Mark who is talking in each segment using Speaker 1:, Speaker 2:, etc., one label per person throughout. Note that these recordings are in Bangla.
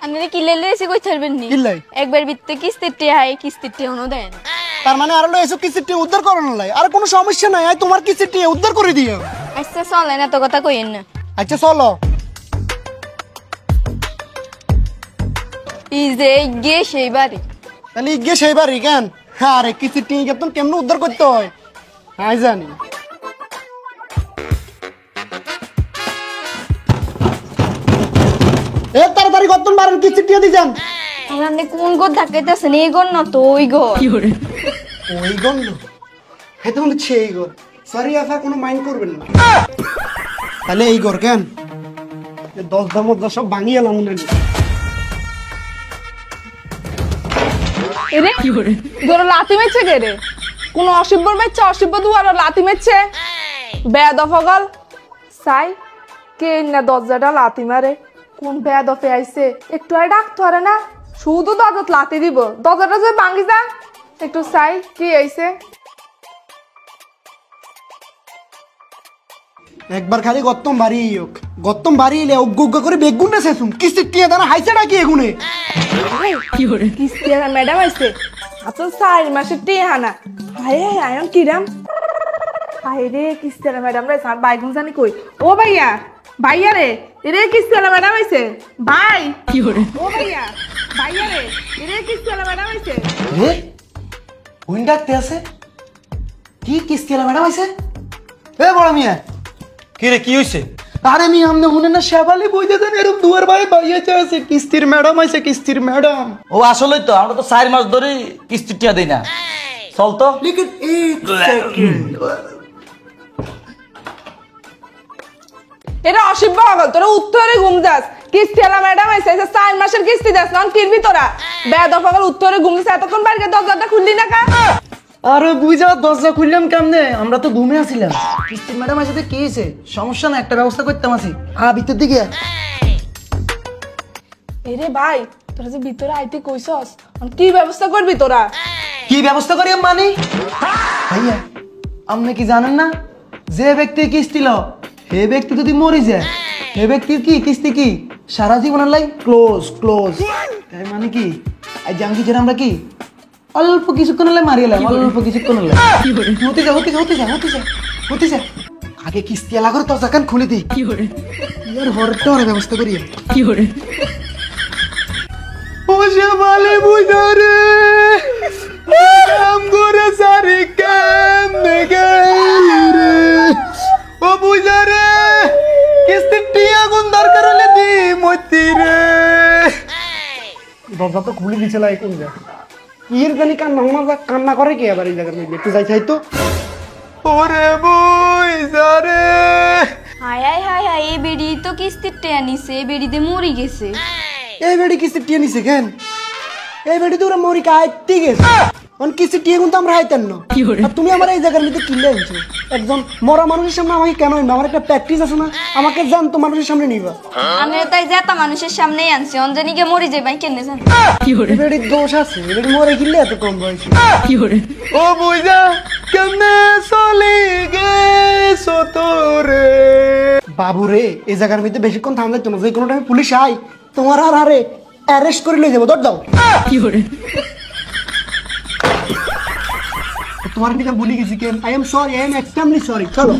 Speaker 1: আনরে কিলেলে এসে কই ছাড়বেন নি
Speaker 2: কিলাই
Speaker 1: একবার বিত্তে কিস্তিতে হাই কিস্তিতে হনো দেন
Speaker 2: তার মানে আর এসে কিস্তিতে উদ্ধার করন লাই আর কোনো সমস্যা নাই আই তোমার কিস্তিতে উদ্ধার করে দিও
Speaker 1: আচ্ছা চলেন এত কথা কইেন না
Speaker 2: আচ্ছা চলো
Speaker 1: এই যে গে সেই বাড়ি
Speaker 2: তাহলে গিয়ে সেই বাড়ি কেন আরে কিস্তিতে একদম কেমনে উদ্ধার করতে হয় আই জানি এ তাড়াতাড়ি কতন বারেন কিস্তিতে দিয়ে যান
Speaker 1: আপনি কোন গো ধাক্কাইতেছেন এই গো না তো ওই গো
Speaker 2: ওই গন্ধ এটা মনে হচ্ছে এই ঘর সরি আফা কোনো মাইন্ড করবেন না তাহলে এই ঘর কেন 10 দাম 10 সব ভাঙিয়ে এলাম মনে
Speaker 3: এরে কি করে ধরো লাথি মেরছে কে রে কোন অসিব্বর মেরছে অসিব্ব দুয়ার লাথি মেরছে বেদফগল সাই কে না দরজাটা লাথি মারে কোন বেদফে আইছে একটু আই ডাকতে পারে না শুধু দরজাত লাথি দিব দরজাটা যে ভাঙি যা একটু সাই কি আইছে
Speaker 2: একবার খালি গত্তম বাড়ি হোক গত্তম বাড়ি এলে উগ্গ করে বেগুন না শেষুম কিস্তি টিয়া দানা হাইছে নাকি এগুনে
Speaker 3: কি করে কিস্তি ম্যাডাম আইছে আচ্ছা 4 মাসের টিহানা হায় হায় আয়ন কিরাম হায় রে কিস্তি ম্যাডাম রে স্যার বাইগুন জানি কই ও ভাইয়া ভাইয়া রে এরে কিস্তি ম্যাডাম আইছে ভাই কি করে ও ভাইয়া ভাইয়া রে এরে কিস্তি ম্যাডাম আইছে
Speaker 2: এ উইন্ডাতে আছে কি কিস্তি ম্যাডাম আইছে এ বড় মিয়া
Speaker 4: কি রে কি হইছে
Speaker 2: আরে মি আমনে হুনে না শেবালি বইতে দেন এরকম দুয়ার ভাই বাইয়া আছে কিস্তির ম্যাডাম আইছে কিস্তির ম্যাডাম
Speaker 4: ও আসলেই তো আমরা তো 4 মাস ধরে কিস্তি টিয়া দেই না চল তো
Speaker 2: লেকিন এক সেকেন্ড
Speaker 3: এরা অসিব্ব হগল তোরা উত্তরে ঘুম যাস কিস্তি আলা ম্যাডাম আইছে 4 মাসের কিস্তি দাস নন কিরবি তোরা বেদফগল উত্তরে ঘুম যাস এতক্ষণ বাইরে দরজাটা খুললি না কা
Speaker 5: আরে বুঝা দরজা খুললাম কেমনে আমরা তো ঘুমে আছিলাম কিস্তি ম্যাডাম আসলে কি হয়েছে সমস্যা না একটা ব্যবস্থা করতাম আছি ভিতর দিকে
Speaker 3: এরে ভাই তোরা যে ভিতরে আইতে কইছস কি ব্যবস্থা করবি তোরা
Speaker 5: কি ব্যবস্থা করি মানে ভাইয়া আপনি কি জানেন না যে ব্যক্তি কিস্তি ল হে ব্যক্তি যদি মরে যায় হে ব্যক্তির কি কিস্তি কি সারা জীবনের লাই ক্লোজ ক্লোজ তাই মানে কি আজ জানকি যেন আমরা কি অল্প কিছুক্ষণ হলে মারিয়ে অল্প কিছুক্ষণ হলে হতে যা
Speaker 2: আগে কিস্তি আলা করে দরজা কান খুলে দিই কি করে ইয়ার হরটা ব্যবস্থা করি
Speaker 5: কি করে
Speaker 2: ও শেবালি বুঝারে কাম করে সারি কাম দেখে রে ও বুঝারে কিস্তি টিয়া গুন দরকার হলে দি মতি রে দরজা তো খুলে দিছে লাই কোন যা ইর জানি কান্না করে কে আবার এই জায়গার মধ্যে একটু যাই চাই তো ওরে বুঝারে
Speaker 1: হায় হায় হায় হায় এই বেড়ি তো কিস্তিতে আনিছে এই বেড়িতে মরি গেছে
Speaker 2: এই বেড়ি কিস্তি টিয়া নিছে কেন এই বেড়ি তো ওরা মরি কাইতে গেছে অন কিস্তি টিয়া কিন্তু আমরা হাইতেন না আর তুমি আমার এই জায়গার মধ্যে কিনলে আনছো একজন মরা মানুষের সামনে আমাকে কেন আনবে আমার একটা প্র্যাকটিস আছে না আমাকে জান তো মানুষের সামনে নিবা
Speaker 1: আমি তাই যেতা মানুষের সামনেই আনছি অঞ্জনীকে মরি যাই ভাই কেন জান
Speaker 2: এই বেড়ির দোষ আছে এই বেড়ি মরে কিনলে এত কম বয়সে ও বুঝা কেমনে চলে গেছো তোরে বাবু রে এই জায়গার মধ্যে বেশিক্ষণ থামলে তো না যে কোনো টাইমে পুলিশ আই তোমার আর আরে অ্যারেস্ট করে লয়ে যাবো দৌড় দাও তোমার দিকে ভুলে গেছি কেন I am sorry I am extremely sorry চলো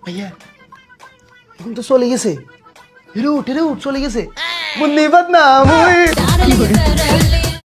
Speaker 2: ভাইয়া এখন তো চলে গেছে হিরো চলে গেছে বন্ধু বাদ না